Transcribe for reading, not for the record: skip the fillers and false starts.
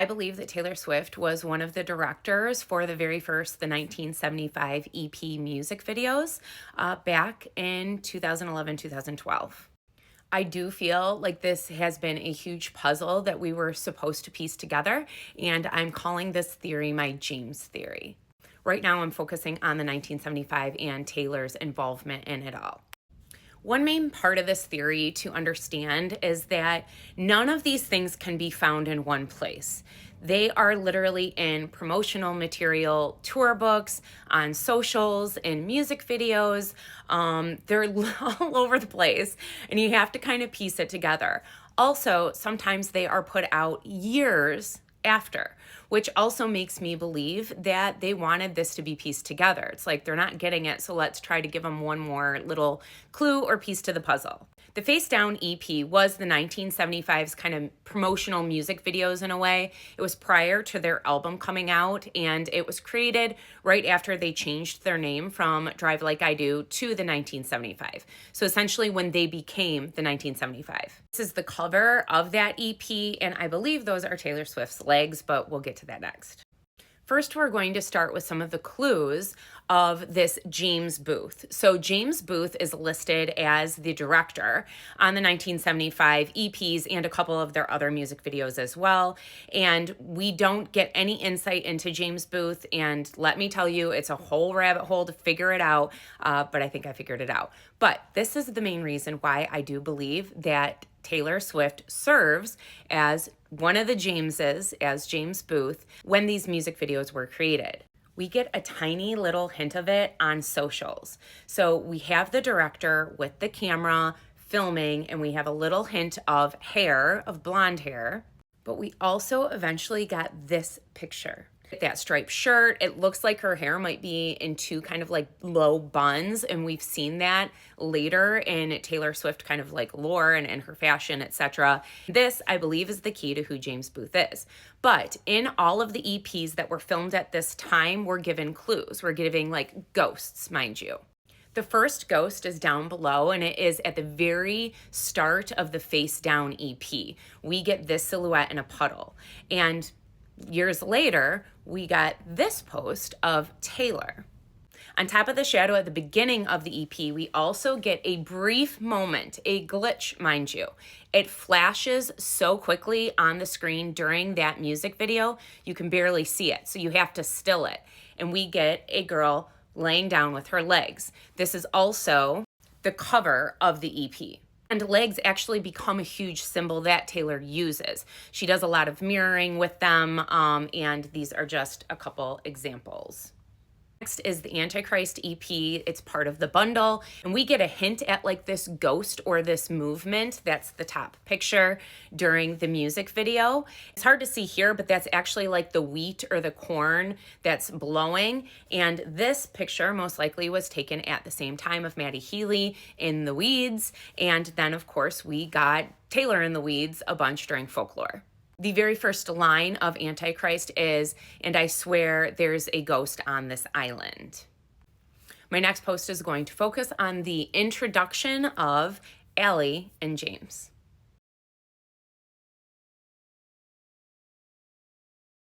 I believe that Taylor Swift was one of the directors for the very first, the 1975 EP music videos back in 2011, 2012. I do feel like this has been a huge puzzle that we were supposed to piece together, and I'm calling this theory my James theory. Right now, I'm focusing on the 1975 and Taylor's involvement in it all. One main part of this theory to understand is that none of these things can be found in one place. They are literally in promotional material, tour books, on socials, in music videos. They're all over the place, and you have to kind of piece it together. Also, sometimes they are put out years after, which also makes me believe that they wanted this to be pieced together. It's like they're not getting it, so let's try to give them one more little clue or piece to the puzzle. The Face Down EP was the 1975's kind of promotional music videos in a way. It was prior to their album coming out, and it was created right after they changed their name from Drive Like I Do to the 1975. So essentially when they became the 1975. This is the cover of that EP, and I believe those are Taylor Swift's legs, but we'll get to that next. First, we're going to start with some of the clues of this James Booth. So James Booth is listed as the director on the 1975 EPs and a couple of their other music videos as well. And we don't get any insight into James Booth. And let me tell you, it's a whole rabbit hole to figure it out. But I think I figured it out. But this is the main reason why I do believe that Taylor Swift serves as one of the Jameses, as James Booth, when these music videos were created. We get a tiny little hint of it on socials. So we have the director with the camera filming, and we have a little hint of hair, of blonde hair. But we also eventually got this picture. That striped shirt, it looks like her hair might be in two kind of like low buns, and we've seen that later in Taylor Swift kind of like lore and her fashion, etc. This, I believe, is the key to who James Booth is. But in all of the EPs that were filmed at this time, we're given clues. We're giving like ghosts, mind you. The first ghost is down below, and it is at the very start of the Face Down EP. We get this silhouette in a puddle. And years later, we got this post of Taylor. On top of the shadow at the beginning of the EP, we also get a brief moment, a glitch, mind you. It flashes so quickly on the screen during that music video, you can barely see it, so you have to still it. And we get a girl laying down with her legs. This is also the cover of the EP. And legs actually become a huge symbol that Taylor uses. She does a lot of mirroring with them, and these are just a couple examples. Next is the Antichrist EP. It's part of the bundle, and we get a hint at like this ghost or this movement. That's the top picture during the music video. It's hard to see here, but that's actually like the wheat or the corn that's blowing. And this picture most likely was taken at the same time of Matty Healy in the Weeds. And then, of course, we got Taylor in the Weeds a bunch during Folklore. The very first line of Antichrist is, "And I swear there's a ghost on this island." My next post is going to focus on the introduction of Allie and James.